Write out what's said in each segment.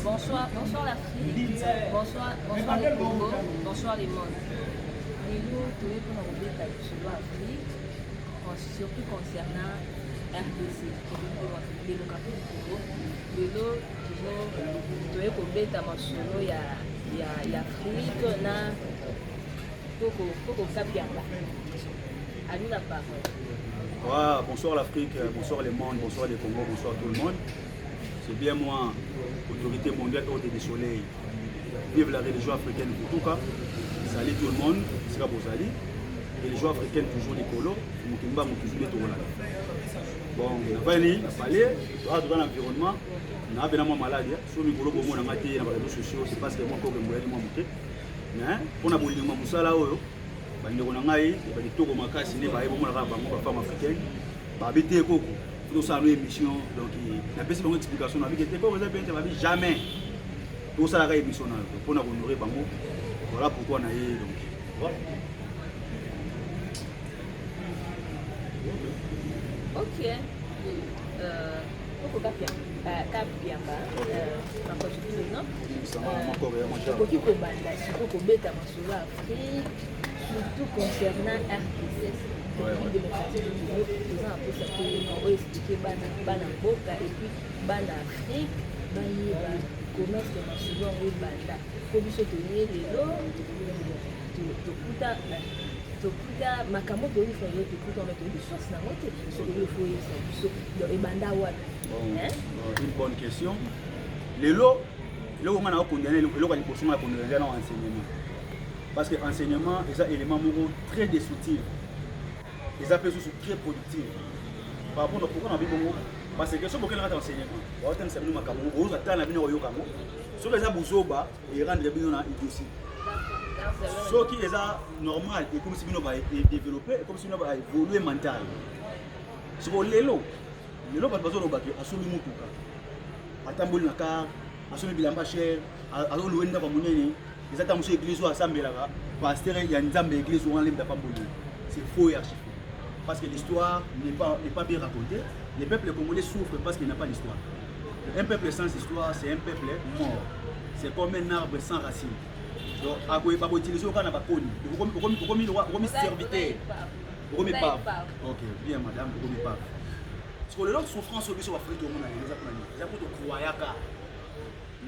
Bonsoir, bonsoir l'Afrique, bonsoir le Congo, bonsoir le monde. Nous tous pour nous détailler sur l'Afrique, surtout concernant RDC, la démocratie du Congo. Nous toujours pour détailler sur l'Afrique, na pour Kapiamba. À nous la parole. Voilà, bonsoir l'Afrique, bonsoir le monde, bonsoir le Congo, bonsoir tout le monde. C'est bien moi, autorité mondiale Ordre du Soleil. Vive la religion africaine pour tout cas. Salut tout le monde, c'est là pour Zali. Religion africaine toujours les colos, Mukimba Mukizule Tola. Bon, on a parlé, dans l'environnement, on a bien moins malade. Sur le colo, on a maté dans les réseaux sociaux, c'est parce que moi, comme je moi monté. Mais on a voulu dire que ça là, on a ngai, on a dit tout comme un cas, c'est pas bon la femme africaine. Habiter Coco. Tout ça, une émission, donc il y a une longue explication. Jamais tout ça la émission. Pour nous honorer, voilà pourquoi on a eu. Voilà. Ok. Pourquoi Kapiamba, surtout concernant RDC. Une démocratie du Congo, ils ont un peu expliqué Bana Boka et puis Bana Afrique, Bana commerce de Massouba et Banda. Comme ils sont tenus les lots, Tokuta, Makamoto, il faut que tu aies des choses dans le monde, il faut que Banda Wad. Une bonne question. Les lots, on a condamné, le lot a condamné l'enseignement. Parce que l'enseignement est un élément très destructif. Les appels sont très productifs. Par rapport à pourquoi on a vu bon, parce que si on a un enseignement, on a un enseignement Cameroun, on a un enseignement au Cameroun. Si on a un bouzoba, il rend les biens aussi. Ce qui est normal et comme si on va développer, comme si on va évoluer mental. Si on l'élo pas besoin de baquer, à soumis mutuka, à tambol naka, à soumis bilamba cher, à louer n'a pas monnaie. Les attentes de l'église ou assemblée là, pasteur il y a une dame de l'église où on l'aime pas bouger. C'est faux et archi faux. Parce que l'histoire n'est pas bien racontée. Les peuples congolais souffrent parce qu'il n'y a pas d'histoire. Un peuple sans histoire, c'est un peuple mort. C'est comme un arbre sans racines. Donc, à quoi il faut utiliser au Canada, comme serviteur. Comme pas. Ok, bien madame, comme pas. Parce que l'autre souffrance au niveau africain, on a les apôtres de Kouayaka.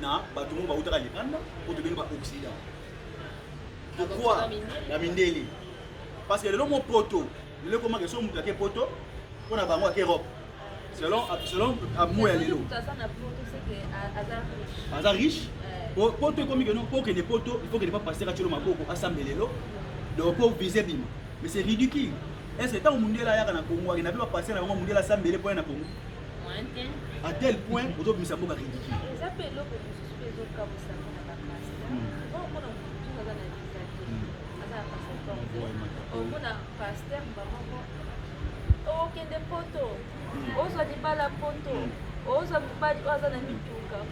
Na, batumo ba utaka libanda, pour te venir au Occident. Pourquoi la Mindeli? Parce que le nom poto, le comment que son mutake poto, on a bango à Europe. Selon Amouya Lelo. Azar riche. Poto comme que non, pour que les potos, il faut que les pas passer à Tcholo assembler Lelo. Donc pour viser Bim. Mais c'est ridicule. Est-ce que tant mondial là na Congo, il n'a pas passé dans le mondial assembler pour na Congo. À tel point, vous devez savoir que c'est ridicule.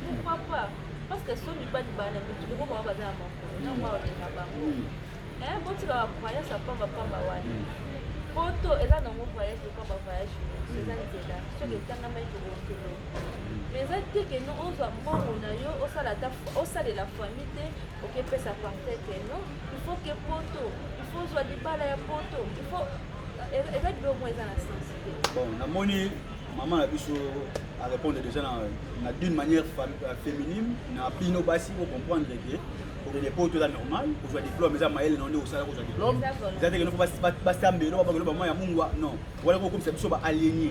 Pourquoi pas? Parce que si on ne pas de banane, tu ne peux pas bazar à mon poto eza na mo voyage ko ba voyage eza nzela so ke tanga mai to bokelo mais eza te ke no oza mbongo na yo osala la famille ok pesa parter ke no il faut que poto il faut soit libala ya poto il faut eza de moins eza na sensibilité. Bon na moni maman na biso a répondre déjà d'une manière féminine na pino basi pour comprendre que pour les potes là normal pour jouer diplôme mais ça maël non au salaire pour jouer diplôme ça que non pas stamber non pas que moi ya mungwa non voilà comme c'est biso ba aligné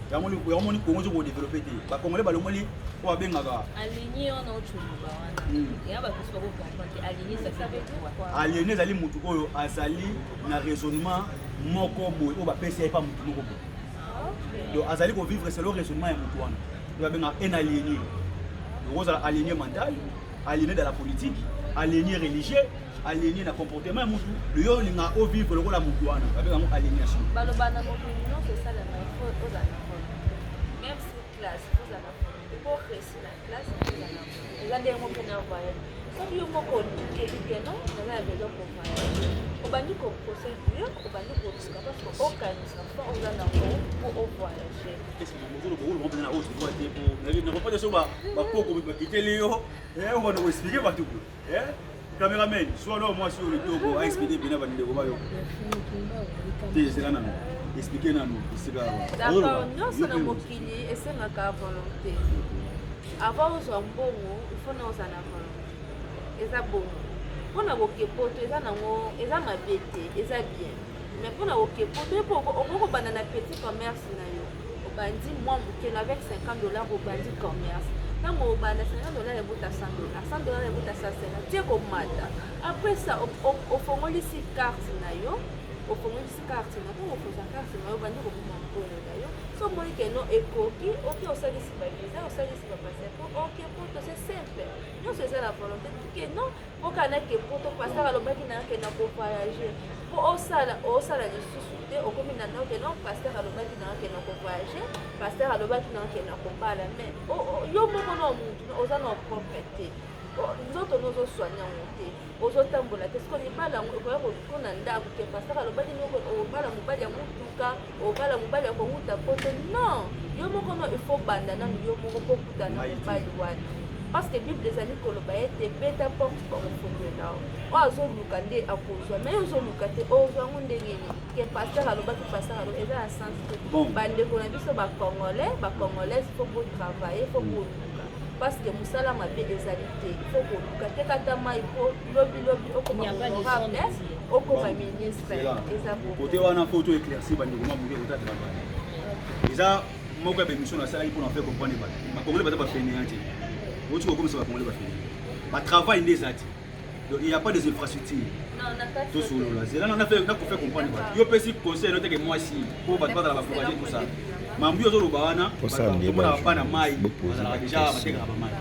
ya moni Congo pour développer ba congolais ba le moni on va bien ngaka aligné on a autre ba wana ya ba biso ko comprendre aligné ça veut dire quoi aligné zali mutu oyo azali na raisonnement moko boy o ba pesa pas mutu moko boy donc azali ko vivre selon raisonnement ya mutu wana on va bien un aligné donc on a aligné mental aligné dans la politique aligné religieux, aligné dans le comportement, le yo linga au vivre le rôle à Moukouana, avec une alignation. Balobana non c'est ça la même faut aux anaphones. Même si classe, aux anaphones. Pour réussir la classe, aux anaphones. Les gens des mots qu'on a envoyés. soki yo moko okeli ke non naza ya besoin pour voyager obandi koprosedure obandi kotika parce que okanisa fa oza nango po ovoyager nakopata so bapoko bakiteli yo obanda koexplike bato cameraman sono mwasi oyo litoko aexplike bina bandeko bayo te ezela nano explike nano esika d'accord nyonso na mokili esengaka volonté avant ozwa mbongo ifo na oza na volonté eza bongo mpona kokepoto eza nango eza mabe te eza bien mais mpona kokepoto epo okokobanda na petit commerce na yo obandi mwa mokeno avec $50 obandi commerce ntango obanda $50 ebuta $100 ebuta $150 tie komata après ça ofongolisi carte na yo ofongolisi carte na ntango okoza carte na yo obandi koboma mpona na yo so omoni keno ekoki oki osalisi bavisa osalisi bapasseport oke poto c'est simple nyonso eza na volonté ke non okanaki poto pasteur alobaki na yake na kovoyage po osala lisusu te okomi na noke non pasteur alobaki na yake na kovoyage pasteur alobaki na yake na kobala mais yo moko na omuntu oza na propre te nzoto nozoswanya yango te ozotambola te siko libala yango ekoya kokona ndako ke pasteur alobaki noko obala mobali ya motuka obala mobali ya konguta poto non yo moko no ifo banda nanu yo moko mpo kutana mobali wana parce que bible ezali koloba ete beta porte bakofongola oyo azoluka nde akozwa mais ozoluka te ozwango ndenge nini ke pasteur alobaki pasteur alo eza ya sens te bandeko na biso bacongolaise fo botravaille fo boluka parce que mosala mabe ezali te fo koluka te kata mai po lobilobi okoma honorable okoma ministre eza kote wana fo to éclairci bandeko mamuke kota travail eza moko ya bémission nasalaki mpona faire comprendre bato bakongole baza bafainéant te oti kokomisa bakongole bafainéant batravail nde eza te donc il n'y a pas des infrastructures tosolola zela nakofaire comprendre bato yo pesi conseil noteke mwasi mpo bato bazala bafourage tout ça mambu ozoloba wana tomonaka bana mai bazalaka deja batekaka bamai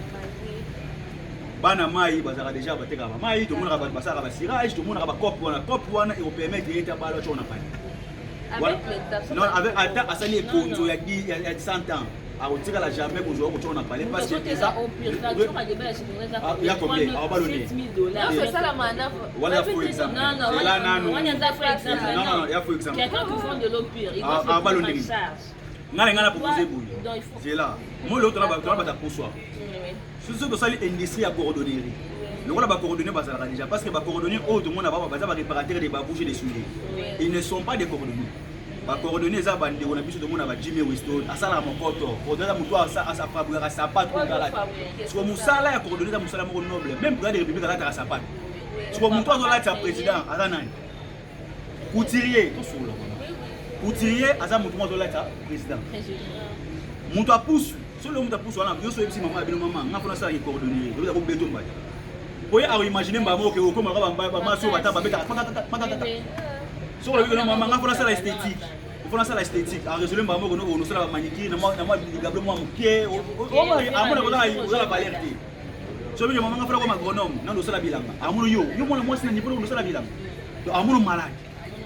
bana mai bazalaka deja batekaka bamai tomonaka bato basalaka basirage tomonaka bacope wana ekopermettre ete bala oco na pani ata asali ekonzo ya 100 ans akotikala jamais kozwa koco na palais parce que eza ya combien abalone wana faux exemple ela nano ya faux exemple abalone ngana ngana proposer boye zela molo tona bata poursoir surtout tosali industrie ya cordonnerie lokola bacoordonnées bazalaka déjà parce que bacoordonnées oyo tomona baza baréparateur de babouche et des souliers ils ne sont pas des coordonnées bacoordonnées eza bandeko na biso tomona ba Jimmy Weston asalaka mokoto oza moto asafabrikaka sapato ngalata siko mosala ya coordonnées eza mosala moko noble même président de république alataka sapato siko moto azolatisa président aza nani couturier tosolola couturier aza moto moko azolatisa président moto apusu solo moto apusu wana yoso yebisi mama abino mama nga mpona asalaki coordonnées oza kobeto mbati oye aoimagine mbamo oke okomaka bamaso bata babetaka patatata sur le bilan maman faut ça la esthétique il faut ça la esthétique en résoudre mbamo ko no sala ba manicure na moi ligable moi mukie amona ko la balerté so bi maman faut ko agronome na no sala bilanga amuno yo mona moi sina niveau no sala bilanga donc amuno malade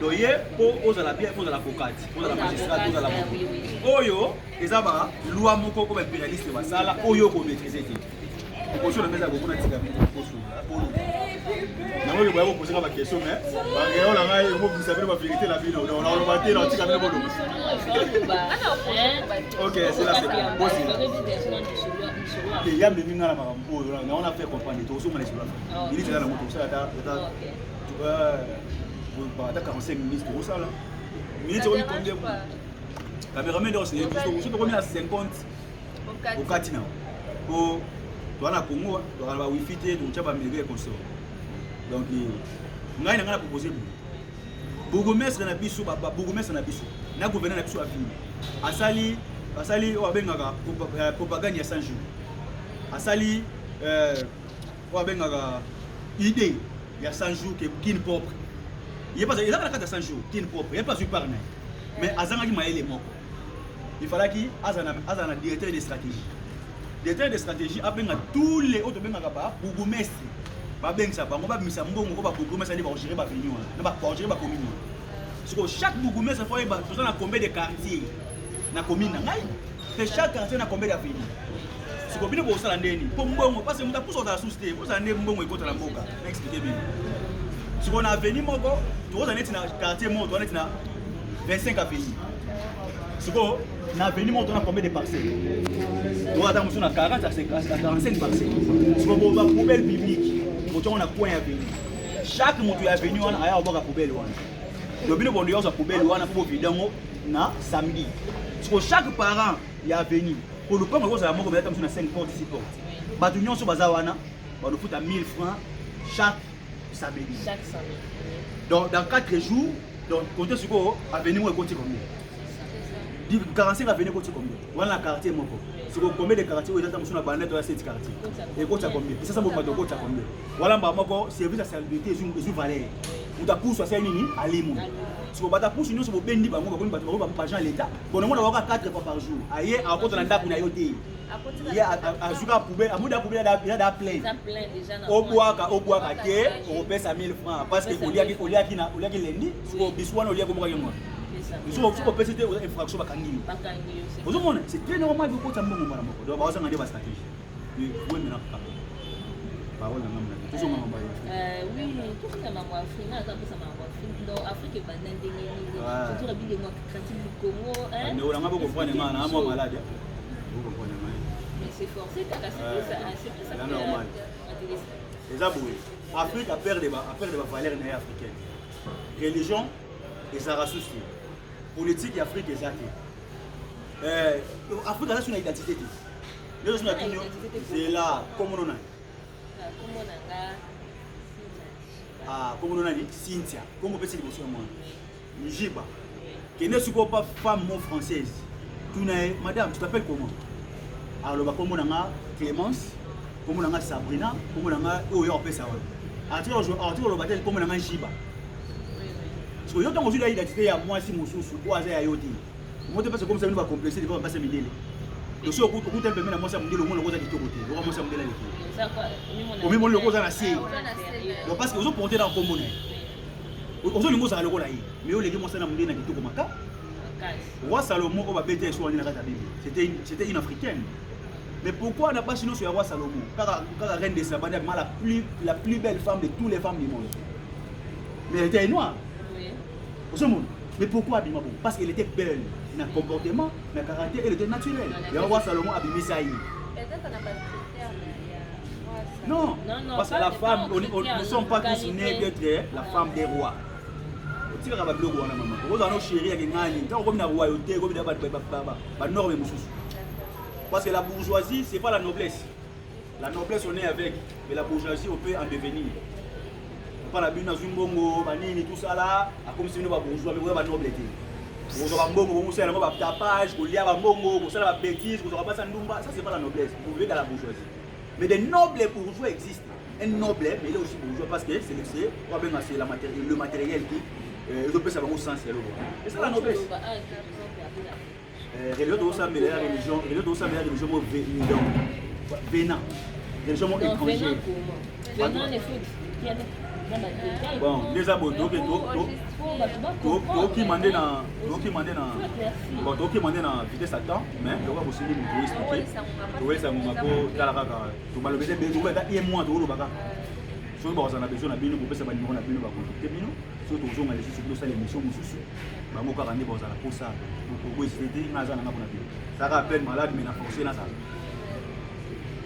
donc ye po ozala bien po ozala focati po ozala magistrat po ozala oyo ezaba loi moko ko impérialiste basala oyo ko maîtriser te ko so na meza ko kuna tika vite ko so nango yo boya poser ba question mais ba ngeo la ngai mo bisa bino ba vérité la bino on a ba te na tika bino bodo OK c'est là c'est possible et yam de minga la makambo na on a fait comprendre to so mala sur il dit là na moto ça da tu vas ba 45 minutes pour ça là minutes on combien caméraman donc c'est juste combien à 50 au katina pour toana Congo toana ba wifi te to chaba mege consort donc ngai nanga na proposer bourgmestre na biso baba bourgmestre na biso na gouverneur na biso afini asali o abengaka propagande ya 100 jours asali o abengaka idée ya 100 jours que kin propre il pas il a la carte de 100 jours kin propre il pas sur parna mais azangaki maele moko il fallait qu'il azana directeur de stratégie directeur de stratégie abenga tous les autres bengaka ba bourgmestre babengisa bango babimisa mbongo ko ba bourgmestre ali ba gérer ba réunion na ba gérer ba commune parce que chaque bourgmestre faut ba toza na combien de quartiers na commune ngai et chaque quartier na combien d'avenue Si vous avez ça, pour parce que vous avez poussé dans la société, vous avez un bon écoute à la boca. Expliquez bien. Si on a venu, vous avez un quartier, vous avez 25 avenues. Si on a venu, on a combien de parcelles? Vous avez 40 à 45 parcelles. Si on a une poubelle publique, on a coin avenue. Chaque moto est venu, on a une poubelle. Le but de la poubelle, on a pour vider samedi. Si chaque parent est venu, pour le temps, on a 5 portes, 6 portes. Batunion sur Bazawana, on nous fout à 1000 francs chaque samedi. Chaque samedi. Donc, dans 4 jours, donc, côté sur quoi, avenue est côté combien? 45 avenue côté combien? Voilà le quartier, mon pote. Si vous combien de quartiers, vous êtes dans la banette de 7 quartiers. Et côté combien? Et ça, ça vous met de côté combien? Voilà, mon service à salubrité, ils ont valeur. Vous avez poussé à Nini à Limon. Si vous avez poussé, nous avons bien dit, vous avez pas à l'État. Vous avez 4 fois par jour. Ailleurs, à côté de la date, vous avez il y a un poubelle, il y a plein. Au bois, on paie 1000 francs. Parce qu'il y a qui lundi, si vous besoin, il y a comme moi. Si vous avez une infraction, c'est très normal que vous ayez un bon moment. Donc, vous avez une stratégie. Oui, maintenant, parole à maman. Toujours maman. Oui, tout ce que maman a fait, là, ça peut maman a fait. Donc, Afrique est banane de l'Église. Surtout la vie de moi, critique du Congo. On a beaucoup de problèmes, on a un mois malade. Mais c'est forcé, c'est normal. Les aboués. L'Afrique a perdu des valeurs africaines. Religion et ça rassure. Politique et Afrique et ça. L'Afrique a une identité. C'est là, comme on a. Comme on a dit, Cynthia. Comme on peut se dire sur moi. Nijiba. Qui n'est pas femme française. Madame, tu t'appelles comment? Alors, comme on a Clémence, comme on a Sabrina, comme on a Oyo Pessawa. Arthur le baptême, comme on a Jiba. Parce que quand on a l'identité, moi, si mon sous, quoi, j'ai ayoti. Moi, je pense que comme ça, nous va complexer, nous va passer mes délais. Le seul coup, quand on peut mettre moi, ça me dit le monde, on va dire côté. On va moi, ça me dit là. Au même moment, le cause à la C. Donc, parce que vous portez dans le commun. Vous avez le mot à l'eau là. Mais vous avez moi, ça me dit dans le tout comme ça. Roi Salomon, on va bêter sur la Bible. C'était une africaine. Mais pourquoi on n'a pas sinon sur le roi Salomon? Car la reine de Saba est la plus belle femme de toutes les femmes du monde. Mais elle était noire. Oui. Mais pourquoi Abima? Parce qu'elle était belle. Dans le comportement, dans le caractère, elle était naturelle. Le roi Salomon a bimé ça. Peut-être qu'on n'a pas de critères. Non, parce que la femme, nous ne sommes pas tous nés d'être la femme des rois. Vous avez une chérie, vous avez royauté, vous avez norme. Parce que la bourgeoisie, ce n'est pas la noblesse. La noblesse, on est avec, mais la bourgeoisie, on peut en devenir. On parle de Zumbongo, tout ça là, comme si nous sommes bourgeois, mais vous avez la noblesse. Vous avez un tapage, vous avez un bongo, vous avez une bêtise, vous avez un ndumba, ça c'est pas la noblesse. Vous vivez dans la bourgeoisie. Mais des nobles bourgeois existent. Un noble, mais il est aussi bourgeois parce que c'est le matériel qui peut savoir au sens. Et c'est la noblesse. Religion doit s'amener la religion, vénant, religion étrangère. Bon, les abos, donc qui mandé dans vitesse à temps, mais le roi aussi nous expliquer. Oui, ça m'a pas la raga. Tu vas le mettre bien, tu vas y moins de l'eau baga. Si vous avez besoin de bien, vous pouvez savoir numéro de bien, vous contacter bien. Surtout aux gens qui sont sur l'émission, vous souciez. Bah moi quand on est dans la pour ça, pour essayer n'a pas na bien. Ça rappelle malade mais na forcé là ça.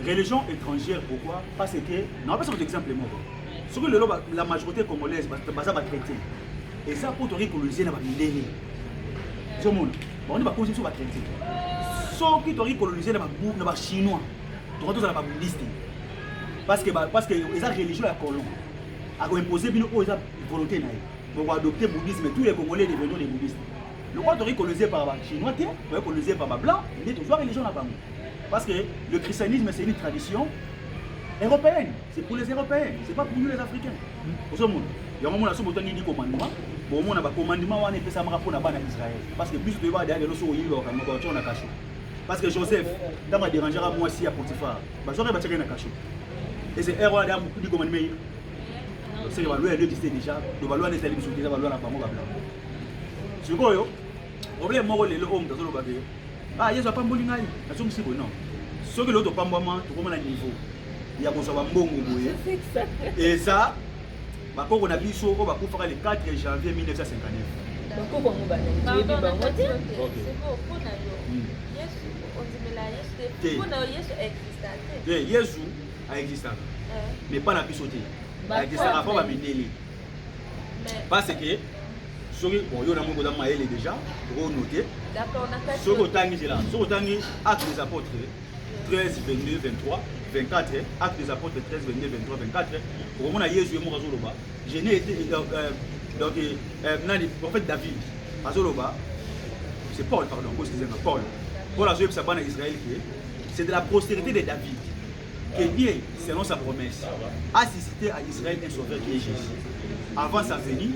Religion étrangère, pourquoi? Parce que non pas sur exemple moi. Sur la majorité congolaise, ça va traiter. Et ça pour te recoloniser dans la millénaire. Tout le monde, on ne va pas constituer va traiter. Sauf qui te recoloniser dans la chinois, tu rentres dans la bouddhiste. Parce que les religions à colon a imposé une volonté pour adopter le bouddhisme. Tous les Congolais deviennent des bouddhistes. Le roi est colonisé par les Chinois, colonisé par les Blancs, il est toujours religion là-bas. Parce que le christianisme c'est une tradition européenne. C'est pour les Européens, c'est pas pour nous les Africains. Pour ce monde, il y a un moment où on a dit commandement. Bon, on a un commandement on est ça pour Israël. Parce que plus de voir derrière le sol, il y a un cachot. Parce que Joseph, dans ma déranger à moi aussi à Potiphar, j'aurais battu un cachot. Et c'est erreur d'avoir beaucoup de commandements. C'est que la loi existe déjà, la loi n'est pas sur la loi n'a pas moi. C'est quoi le problème moi le homme dans le bagage. Ah, il y a pas molinga, la somme c'est non. Ce que l'autre pambama, tu comprends le niveau. Il y a besoin de mbongo boye. Et ça, on a vu on va faire le 4 janvier 1959. Pardon, c'est bon, pour na yo. Yesu, on dit la Yesu, pour na Yesu existait. Yesu a existé. Mais pas la pisoté. A existé avant va mineli. Parce que bon, il y a un peu maël déjà, pour noter. D'accord, on a fait. Ce que là, ce que acte des apôtres 13, 22, 23, 24, acte des apôtres 13, 22, 23, 24. Pour moi, Jésus est mort à Zoloba. Je n'ai été donc le prophète David à Zoloba. C'est Paul, pardon, excusez-moi, Paul. Paul a joué pour sa bande Israël c'est de la postérité de David que Dieu, selon sa promesse, a suscité à Israël un sauveur qui est Jésus. Avant sa venue,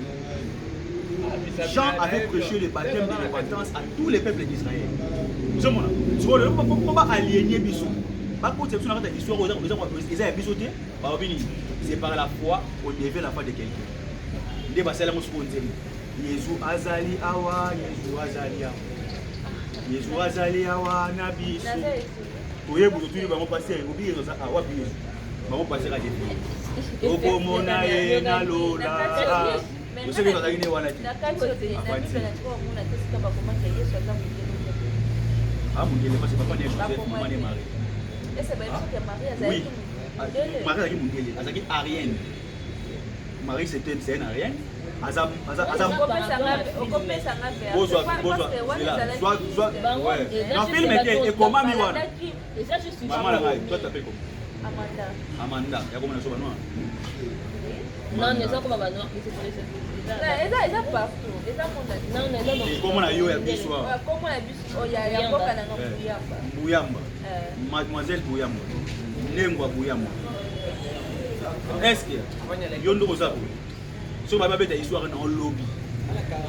Jean avait prêché le baptême de repentance à tous les peuples d'Israël. Nous sommes là. Tu vois, on ne peut pas aliéner Bissou. Par contre, c'est une histoire où ils ont bisoté. C'est par la foi qu'on éveille la foi de quelqu'un. Il y a Jésus azali awa, Jésus azali awa. Jésus azali awa, Nabi. Oui, vous avez passé, vous avez passé à Wabi. Vous avez passé à Jésus. Au Mona et Nalola. Vous savez que vous avez une ah, mon Dieu, parce que papa n'est pas Marie. Et c'est bien sûr que Marie a oui. Marie a dit mon Dieu, elle a dit Arienne. Marie c'était une Arienne. Azam dans film et comment mi wana maman la toi t'appelles comment Amanda ya comment na so banoa non ne ça comme banoa qui se connaissent eza partout eza condamné non comment na yo ya biso comment la biso ya boka na Buyamba mademoiselle Buyamba Nengwa Buyamba est-ce que yo ndo kozabo so ba beta histoire na lobby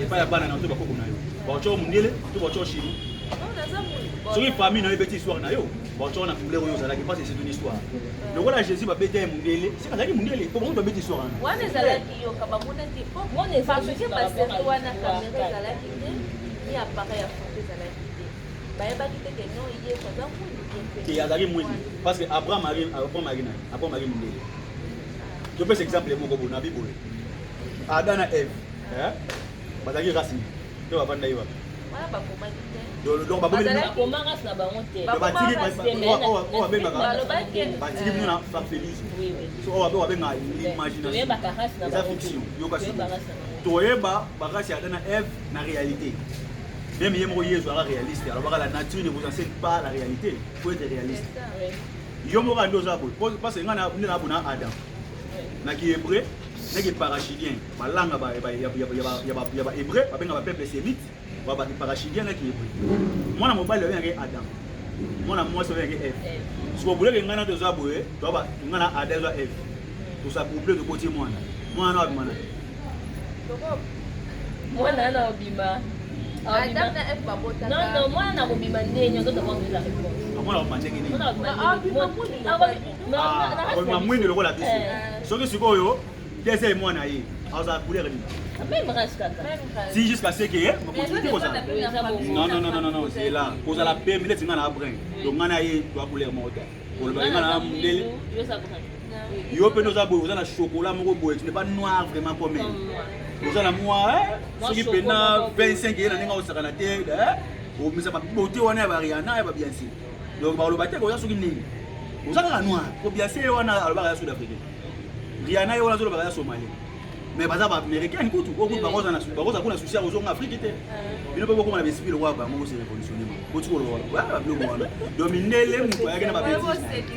et pas ya bana na to ba kokona yo ba cho mundele to ba cho chini so ki famille na beta histoire na yo ba cho na couleur yo zala ki parce que c'est une histoire le roi Jésus ba beta mundele c'est quand mundele ko ba beta histoire na wana zala ki yo ka ba mona ki po mona parce que ba se wana caméra zala ki ni appareil à photo zala ki ba ba ki te que non il est ça qui a zali mwini parce que Abraham Marie mundele je peux exemple le moko na bible Adam et Ève, bazaki racine. Tu vas vendre là. Voilà ba koma ki te. Donc ba bomeli na koma race na bango te. Ba tiki ba benga ba tiki muna farfelise. Oui oui. So ba benga imagination. Tu ba race na bango. Fiction. Yo kasi. Toyeba ba race ya Adam et Ève na réalité. Même yemo Yesu ala réaliste. Alors la nature ne vous enseigne pas la réalité. Il faut être réaliste. Yo mo rando za bo. Parce que ngana na bona Adam. Na ki hébreu les parachidiens, ma langue est hébreu, ma peuple sémite, ma parachidiens qui est hébreu. Moi, mon mobile est Adam. Moi, moi, c'est Ève. Si vous voulez que vous ayez des aboués, vous avez Adam et Ève. Tout ça couplé de côté moi. Moi, non, moi, non, bima. Adam na Ève pas bota. Non, moi, non, bima ndenge, on doit avoir la réponse. Moi, on m'a dit que non. Non, deuxième mois naïe, on a coulé même race si jusqu'à ce que non, c'est là pour la paix mais c'est na brun donc on a eu toi couleur morte pour le na mundele yo pe nous abo na chocolat moko boye tu n'es pas noir vraiment comme nous na moi ce qui pena 25 na ninga osaka na te o misa ba beauté wana ba Rihanna ba bien sûr donc ba lo batte ko ya soki nini osaka noir ko bien sûr wana alba ya sud africain Rihanna yo na zo ba ya Somalie mais baza ba américain kutu ko ku bakoza na souci en Afrique te bino pe ko na besipi lo wa ba mo se révolutionner ko tu ko lo wa bino mo wana dominele mu ko ya ke na ba beti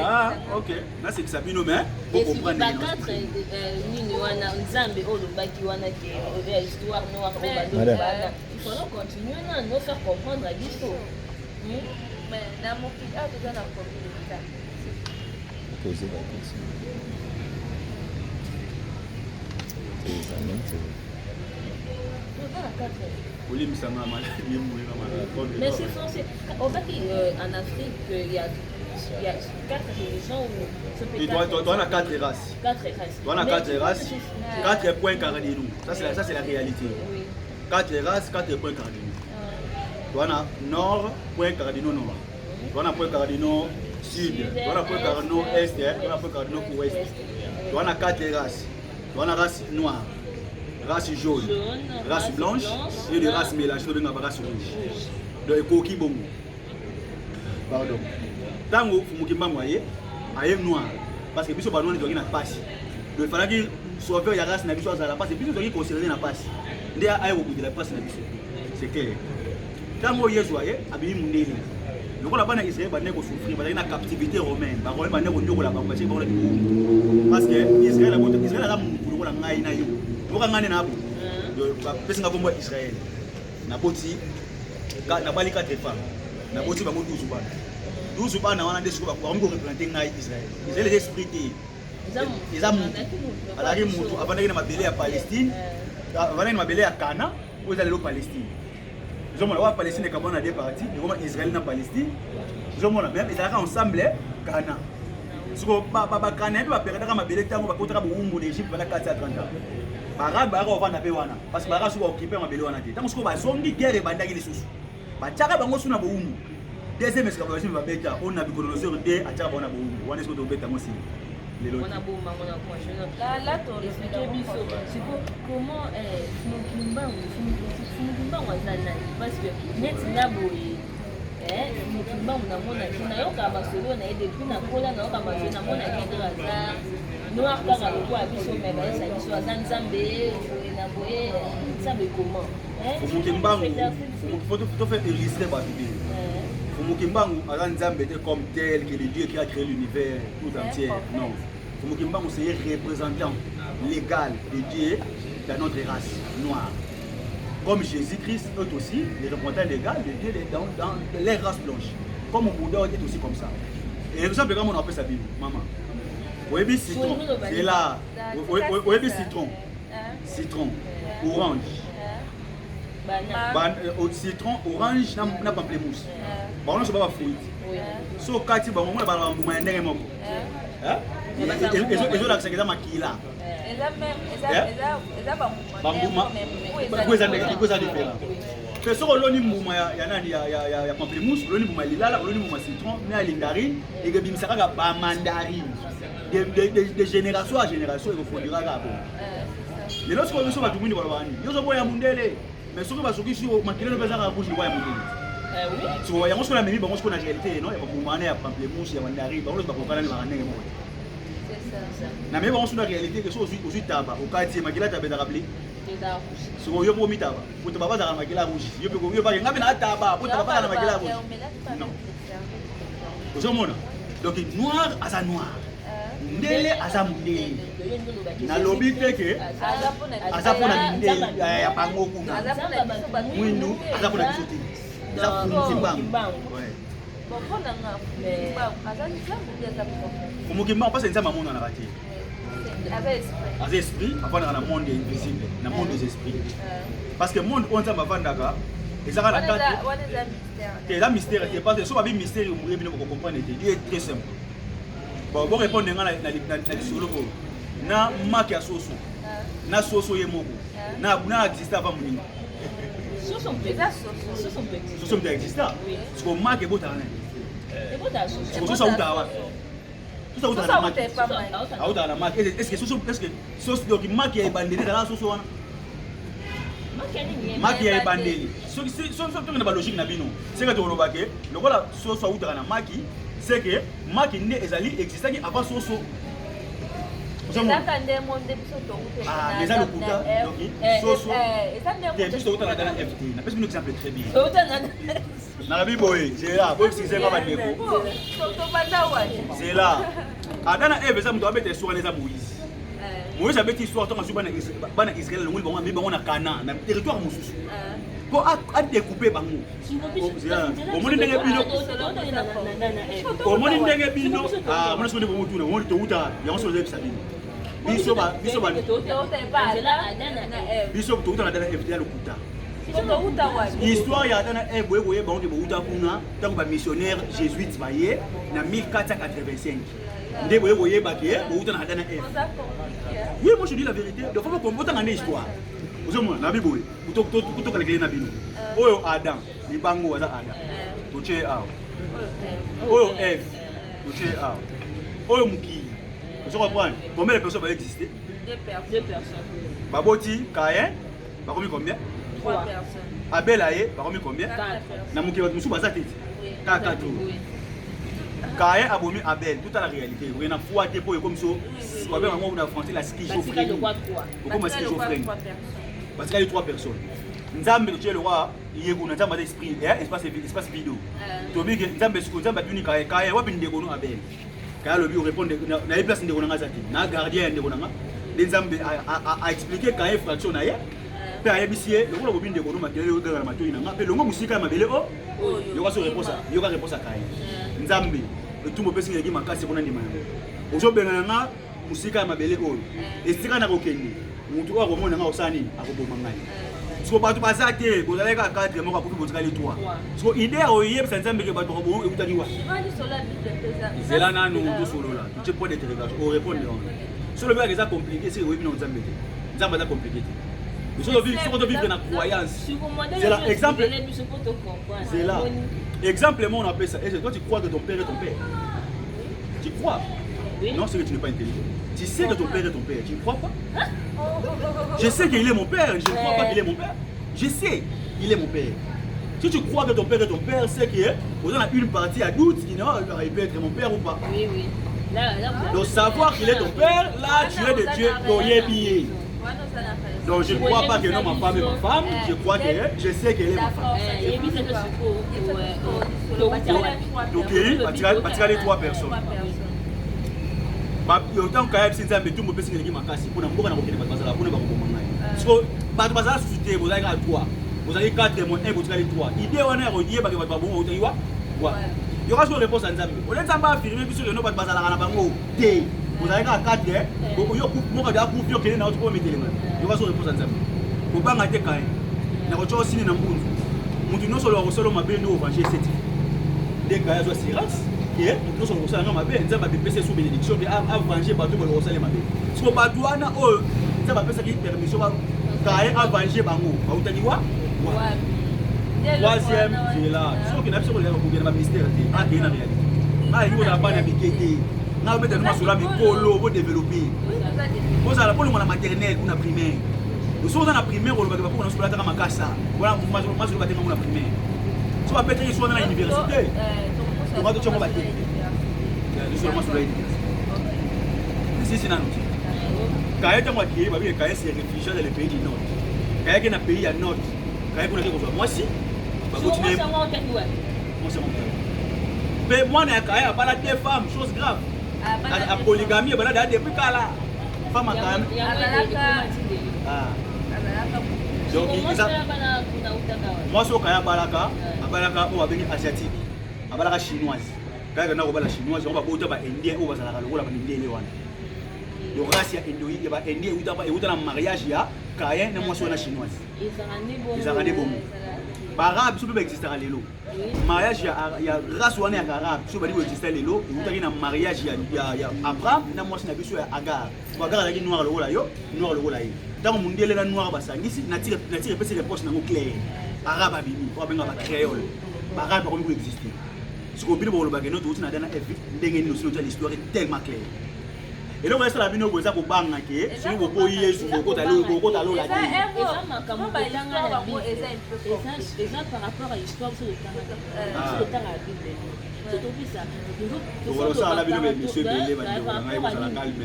ah OK na c'est ça bino mais pour comprendre ba quatre nini wana nzambe o lo baki wana ke histoire noire ko ba do il faut continuer na nous faire comprendre à biso mais na mo ki a déjà na communauté poser la question. Mais c'est censé. En fait, en Afrique, il y a 4 religions où ce peut être. Tu as 4 races. 4 races. Tu as 4 races, 4 points cardinaux. Ça, c'est la réalité. 4 races, 4 points cardinaux. Tu as nord, point cardinaux nord. on a point cardinaux sud, on a point cardinaux est, on a point cardinaux ouest. On a 4 races. On a race noire, race jaune, race blanche et de race mélangée, de la race rouge. Donc coquille bongo. Pardon. Tango fumukimba moyen, aïe noir parce que biso ba noir doit na passe. Donc il fallait que sauver la race na biso à la passe, biso doit considérer na passe. Ndé aïe au bout de la passe na biso. C'est clair. Tango yezoye abili mundeli. Donc on a pas na Israël ba neko souffrir, ba na captivité romaine, ba romaine ba neko ndoko la ba ba parce que Israël a monté Israël a monté la ngai na yo. Donc ngane na bo. Pesa ngombo Israël. Na boti na bali 4 femmes. Na boti ba mo 12 bana. 12 bana wana ndesko ba ko représenter ngai Israël. Israël est esprit. Ils ont alaki mutu avandaki na mabele ya Palestine. Avandaki na mabele ya Cana, ou ils allaient au Palestine. Ils ont la Palestine est dans deux parties, et Israël na Palestine. Ils ont même ils allaient ensemble Cana. So ba Cana ba perdre ma bele tango ba kotaka buumbu d'Égypte pendant 430 ans. Bara bara on va na pe wana parce que bara so ba occuper ma bele wana te. Tango so ba zongi guerre bandaki lisusu. Ba tshaka bango suna buumbu. Deuxième excavation va beta on a bicoloniseur de atshaka bona buumbu. Wana so to beta mosi. On a beau maman a quoi là tu expliquer biso comment Fumukimba wazana parce que net na boye Fumukimba na mona kina yoka basolo na depuis na kola na yoka basolo na mona kina za noir kaka lokwa biso mais ba ça biso azan nzambe na boye nzambe comment Fumukimba faut faire illustrer ba bibi Fumukimba azan nzambe comme tel que le Dieu qui a créé l'univers tout entier non Fumukimba c'est représentant légal de Dieu dans notre race noire. Comme Jésus-Christ est aussi le représentant légal de Dieu dans les races blanches. Comme Bouddha est aussi comme ça. Et vous savez comment on appelle ça Bible, maman? Oui, citron, c'est là. Oui, citron. Citron, orange. Citron, orange, n'a pas pamplemousse. Bon, on ne sait pas fruit. So, quand tu vas au moins, on va ils ont l'accès à Makila. Il pamplemousse, lilala, citron, mandarine et mandarine. De génération à génération, il faut dire les autres sont tout le monde. Ils ont voyagé à Mundele, mais ceux qui sont ici, Makila ne peut pas bouger le voyage. Si vous voyez, on a mis, on a réalité, non? Il y a beaucoup de pamplemousse, il y a mandarine, on a na mais bon sur la réalité que chose aussi tabac au quartier makila tabac da rappeler so yo po mitaba pour tabac da makila rouge yo pas ngabe na tabac pour tabac da makila rouge non vous mona donc noir asa noir ndele asa mundele na lobi teke asa pona ndele ya bango kuna mwindu asa pona bisote asa Fumukimba Fumukimba parce que nzamba mona na raté avec esprit avant dans le monde invisible dans le monde des esprits parce que monde on nzamba vandaka ezaka la tête et la mystère c'est parce que so ba bi mystère vous bien comprendre Dieu est très simple bon bon répondre na solo ko na marque ya soso na soso ye moko na existe avant muninga soso peut exister parce que marque est botana soso ça uta tout ça uta na marque est-ce que soso donc marque est bandeli dans la soso wana marque est bandeli so na ba logique na bino c'est que to lobake lokola soso uta na marque c'est que marque ne ezali existaki avant soso mais ça le kuta donc soso c'est juste uta na dans FT na parce que nous exemple très bien na la biboye c'est là pour excuser pas de défaut c'est là adana eve ça mto abete histoire les Moïse Moïse abete histoire tant bana Israël le monde ba on a Canaan na territoire mususu ko a découper bango o moni ndenge bino ah mona so ndenge mutuna woni to uta ya so zebisa bino biso to uta na dana FT ya lokuta histoire ya dana boye boye ba on de uta kuna tant ba missionnaire jésuite baye na 1485 ndé boye boye ba ke uta na dana F. Oui, moi je dis la vérité. Donc faut qu'on vote en histoire. Vous avez la Bible. Vous to calculer na bino. Oyo Adam, ni bango waza Adam. To che ao. Oyo F. Monsieur A. Oyo Muki. Vous comprenez? Combien de personnes vont exister? 2 personnes. Baboti, Kayen, va combien combien? 3 personnes. Abel Aye, va combien combien? 4 personnes. Na Muki, vous avez dit? 4. Kayen abomi Abel, tout à la réalité. Vous avez une foi comme ça. Vous avez un affronté la schizophrénie. Comment schizophrénie? Parce qu'il y a 3 personnes. Nzambe tu es le roi, il y a un nzambe d'esprit, espace vidéo. Tobi que nzambe siko nzambe tuni Kayen, wa bin ndeko no Abel. Kayen le bi répondre na place ndeko na ngazati. Na gardien ndeko na nga. Nzambe a expliqué Kayen fraction na ye. Pe ayebisie, le roi bin ndeko no makele yo dans la matoi na nga. Pe longo musika mabele o. Yo ka so réponse, yo ka réponse à Kayen. Nzambe tout mo pesi ngi makasi bona ndima yango. Ozo benga nga musika mabele o. Esika na kokeni. Mutu wa komona nga osani akoboma ngai. Siko bato bazate kozaleka 4 moko apuki kozali 3. Siko idée oyebisa nzambe ke bato ko ekutaki wa. Zela nanu to solola. Tu peux d'interrogation o répondre. Sur le bien que ça compliqué c'est oui non nzambe. Nzambe ça compliqué. Mais sur le vivre na croyance. C'est là exemple. C'est là. Exemple on appelle ça. Est-ce que toi tu crois que ton père est ton père? Tu crois? Non, c'est que tu n'es pas intelligent. Tu sais que ton père est ton père, tu ne crois pas? Je sais qu'il est mon père, je ne crois pas qu'il est mon père. Je sais qu'il est mon père. Si tu crois que ton père est ton père, c'est qu'il y a une partie à doute qui il peut être mon père ou pas. Oui, oui. Donc savoir qu'il est ton père, là tu es de Dieu, billet. Donc je ne crois pas que non, ma femme est ma femme, je crois que je sais qu'elle est ma femme. Donc il y a les 3 personnes. Autant quand même si nzambe tout mo pesi ngi makasi pona mboka na kokende bazala pona ba koboma ngai. So bato bazala susute bozali ka 3. Bozali 4 mo 1 bozali 3. Idée wana ya rodier ba ke bato babongo otayiwa. Wa. Yo ka so réponse à nzambe. Ole nzamba affirmer biso le no bato bazala kana bango te. Bozali ka 4 yo moka da ku fio kene na otoko metelema. Yo ka so réponse à nzambe. Ko banga te kai. Na ko cho sini na mbunzu. Mutu no solo wa solo mabendo ovangé cette. Des gars zo silence. Et nous sommes au salon mabé, nous avons PC sous bénédiction et à venger bateau pour le salon mabé. Si on va douana oh, nous avons fait permission à venger bango. Vous t'as dit quoi? Troisième, c'est là. Ce qu'on a besoin de pour le ministère à bien en réalité. Ah, il faut la panne amicalité. Nous avons besoin de sur la micolo pour développer. Vous allez pour le maternelle ou la primaire. Nous sommes dans la primaire pour le bateau pour nous sur la terre makassa. Voilà, moi je vais bateau pour la primaire. Si on va peut-être soit dans l'université. On va te battre. Nous sommes sur l'éducation. C'est un outil. Quand il y a un qui est réfugié dans les pays du Nord, quand il y a un pays à Nord, quand il y a un moi aussi, je vais continuer. Mais moi, il y a des femmes, chose grave. La polygamie, il y a des femmes à donc, moi, je suis un asiatique. Abalaka chinoise. Quand on a la chinoise, on va boire ba indien ou bazala lokola ba indien le wana. Le race ya indien ya ba indien uta na mariage ya Kayen na mwasi na chinoise. Ezarane bomo. Ba arabe so be exister lelo. Mariage ya race wana ya arabe so ba di exister lelo, uta na mariage ya Abraham na mwasi na biso ya Agar. Ba Agar la noir lokola yo, noir lokola ye. Tant mundial la noir ba sangisi na tire pese les poches na ngo clair. Arabe abimi, ko benga ba créole. Ba arabe ko ko exister. Ce qu'on peut voir le notre na dana l'histoire est tellement claire. Et là on reste la bino boza ko banga ke sur ko boye sur ko talo la par rapport à l'histoire sur le temps à Bible. C'est tout ça. Voilà ça la bino monsieur Belé va dire on a la calme.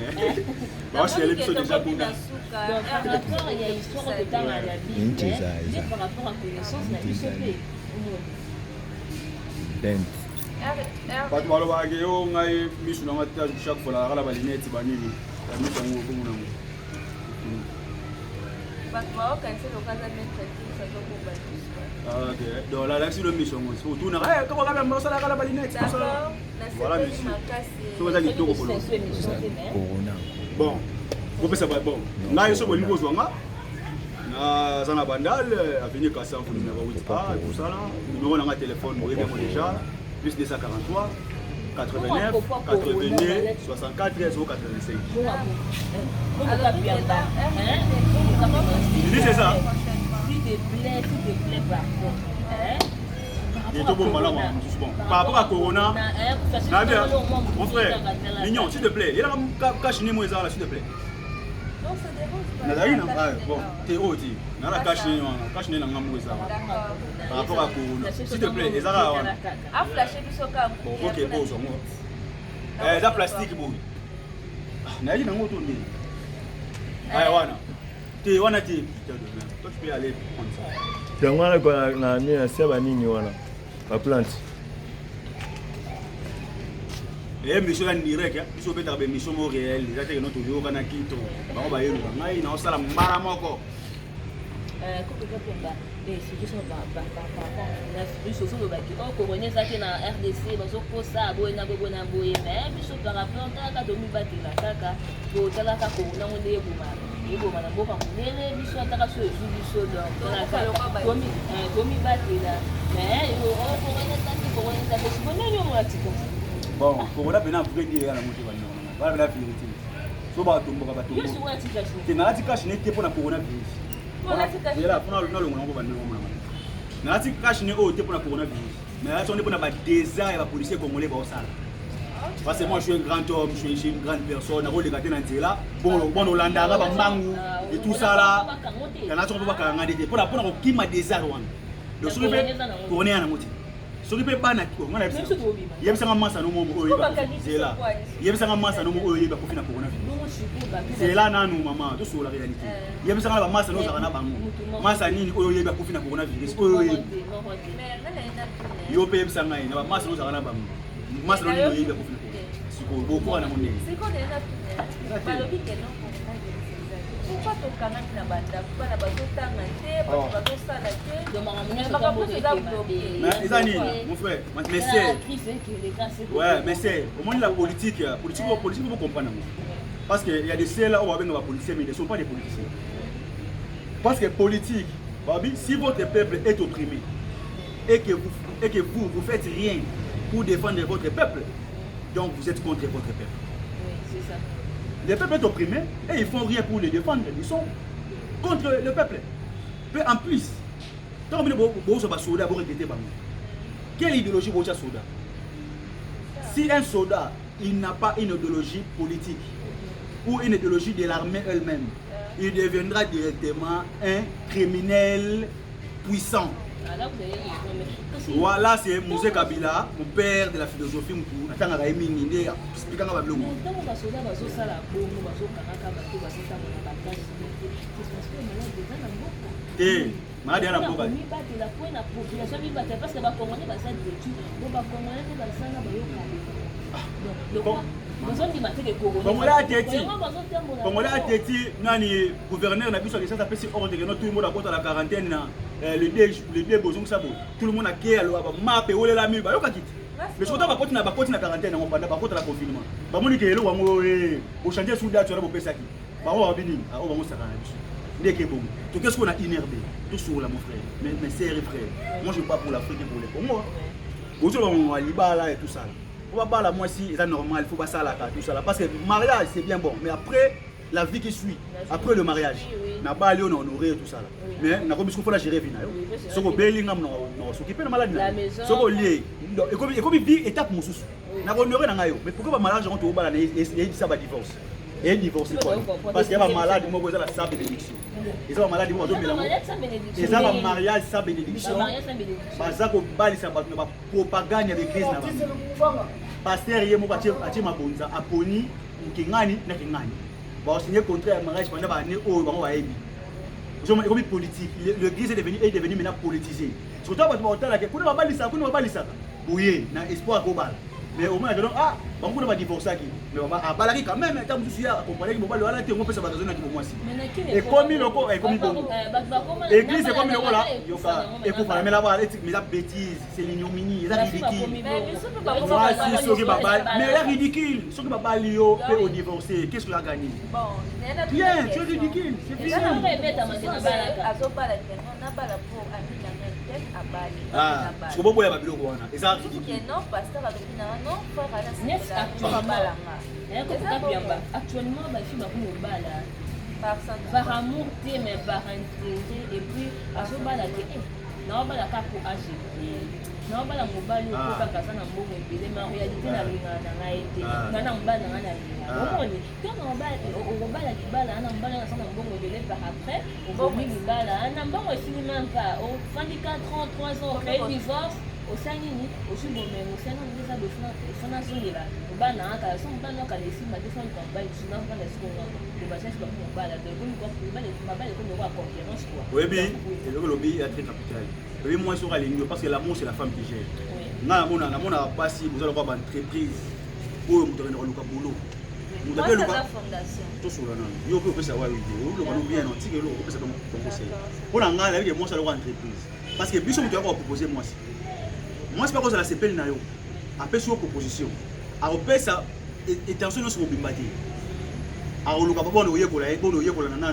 Bah c'est l'épisode déjà pour par rapport il y a l'histoire de temps à la Bible. Par rapport à connaissance la UCP. Bato balobaka yo ngai misu na ngata chaque fois la kala balineti banini ya misu ngo ko mona ngo bato ba okanse lokaza mettre ça donc on va tout. OK donc la laxi le misu ngo so tuna eh ko ka ba mbosa la kala balineti voilà monsieur so za kitoko polo Corona. Bon ko pesa ba bon ngai so bolingo zwanga na zana bandal avenue Kassan pour numéro 8 tout ça là numéro na téléphone moi déjà plus 243 89 82 64 085. Il dit c'est ça. Plus de blé partout. Par Et tout bon, voilà, par rapport à Corona, mon frère, mignon, s'il te plaît, il y a un cache ni moi là, s'il te plaît. Non, ça dérange pas. Bon, t'es haut, tu as la cache ni la moi par rapport à Corona, s'il te plaît, les arabes. A flashé du soka. Bon, ok, bon, ça moi. La plastique, bon. N'a rien dans mon tourné. Wana. T'es wana t'es. Toi tu peux aller prendre ça. Yango wana kwa na nini sema nini wana? La plante. Mission en direct, il faut faire des missions réelles. Les gens qui ont toujours un quito. On va y aller. On a ça la mara moko. RDC, bazokosa boyena bobona boye mais biso par rapport kaka tomibatela kaka botalaka korona ngo nde eboma na mboka monene biso ataka so ezwi biso donc tomibatela mais korona taki siboneni omona tika bon korona pena vrai dire ya na moto bana bana la vérité so ba tomboka ba tomboka yo souvent tika te na tika chine te pona korona virus voilà pona na longo ngo bana ngomona na tika chine o te pona korona virus mais là on est pour na désert ya policier congolais ba osala parce que moi je suis un grand homme, je suis une grande personne, on regarde dans là bon Hollanda ba mangu et tout ça là kana to ba ka ngade pour qui m'a désert wana donc so be pour na moti so be bana ko ngana bisa yem sanga masa no mo oyo ba zela yem sanga masa no mo oyo ba kofina corona c'est là nanu maman to so la réalité yem sanga ba masa no zakana bango masa nini oyo ba kofina corona virus oyo yo pe sanga ina ba masa no zakana bango masa no oyo ba kofina siko boko na monene siko na balobi ke non pourquoi tokangaki na bandako bana bazotanga te bato bazosala te mais eza nini mon frère mais c'est ouais mais c'est au moins la politique vous comprenez parce que il y a des celles là où on va venir politiciens mais ils ne sont pas des politiciens parce que politique babi si votre peuple est opprimé et que vous faites rien pour défendre votre peuple donc vous êtes contre votre peuple. Oui, c'est ça. Les peuples sont opprimés et ils font rien pour les défendre. Ils sont contre le peuple. Mais en plus, quand vous êtes un soldat, vous regrettez pas. Quelle idéologie vous êtes un soldat? Si un soldat, il n'a pas une idéologie politique ou une idéologie de l'armée elle-même, il deviendra directement un criminel puissant. Voilà, c'est Moussé Kabila, mon père de la philosophie. Et malade à la boca. Congolais a teti nani gouverneur na biso de ça s'appelle ordre que tout le monde a contre la quarantaine na les deux bozong sabo tout le monde a qui alors map et olé la mi ba yoka kiti mais surtout ba contre na quarantaine on pendant ba contre la confinement ba moni ke lo wango au changer souda tu as bopesa ki ba on va venir on va mosaka na biso ndeke bon tout qu'est-ce qu'on a innervé tout sur là mon frère mais c'est frère moi je pas pour l'Afrique et pour les Congo aujourd'hui on va libala et tout ça. On va pas la moi si c'est normal, il faut pas ça là tout ça là parce que mariage c'est bien bon mais après la vie qui suit après le mariage n'a pas aller on honorer tout ça là mais n'a comme il faut la gérer vina ce que belinga non s'occuper de maladie ce que lié et comme vie étape mususu n'a honorer na ngayo mais pourquoi pas mariage on to bala et ça va divorce et divorce quoi parce qu'il y a pas malade moi vous la sa bénédiction et ça malade moi et ça va mariage sa bénédiction parce que bali ça va propagande avec l'église na pasteur yemo ati mabonza aponi ngingani na ngingani ba signer contrat de mariage pendant ba né o ba ba yebi comme politique l'église est devenu maintenant politisé surtout ba otala ke kuna ba balisa boye na espoir ko bala mais au moins ah ba kuna ba divorcer ki mais ba balaki quand même tant mususu ya comprendre que bobalo ala te ngo pesa ba raison na ki moi si et comme loko et comme bon église c'est comme loko là yoka et pour parler là mais la bêtise c'est l'ignominie c'est ridicule voici ce qui babal mais la ridicule ce qui babal yo peut au divorcer qu'est-ce que tu as gagné bien c'est ridicule c'est bien ah ce que bobo ya babiloko wana eza ridicule non pasteur alobi na non frère actuellement bafi bakomobala par amour te mais par intérêt et puis azobala te naobala kaka po age naobala mobali oyo kaka aza na mbongo ebele ma réalité na lingana na ngai te nga na mobali na ngai na lingana omoni ntango okobala libala ana mobali aza na mbongo ebele par après okomi libala na mbongo esili même pas ofandi 4 ans 3 ans ocrée divorce osali nini ozwi bomengo osali nani eza bofana azongela mobali na aka so mobali nakala esimba te fani ka mobali biso nafanda sikonga obasasi bapo mobala mobali ekomi oko ya concurrence quoi oyebi eloko lobi ya très capital oyebi mwasi oyo alingi parce que l'amour c'est la femme qui gère nga namonaka mpasi bozala kwa baentreprise oyo moto akendaka luka bolo moto ape luka tosola nano yo mpe opesa wa oloba no bien antique eloko opesa conseil mpona ngai nayebike mwasi aloko entreprise parce que biso moto yaka kopropose mwasi mpa kozala sepeli na yo apesi yo proposition akopesa intention nyonso mobimba te akoluka bono oyekola na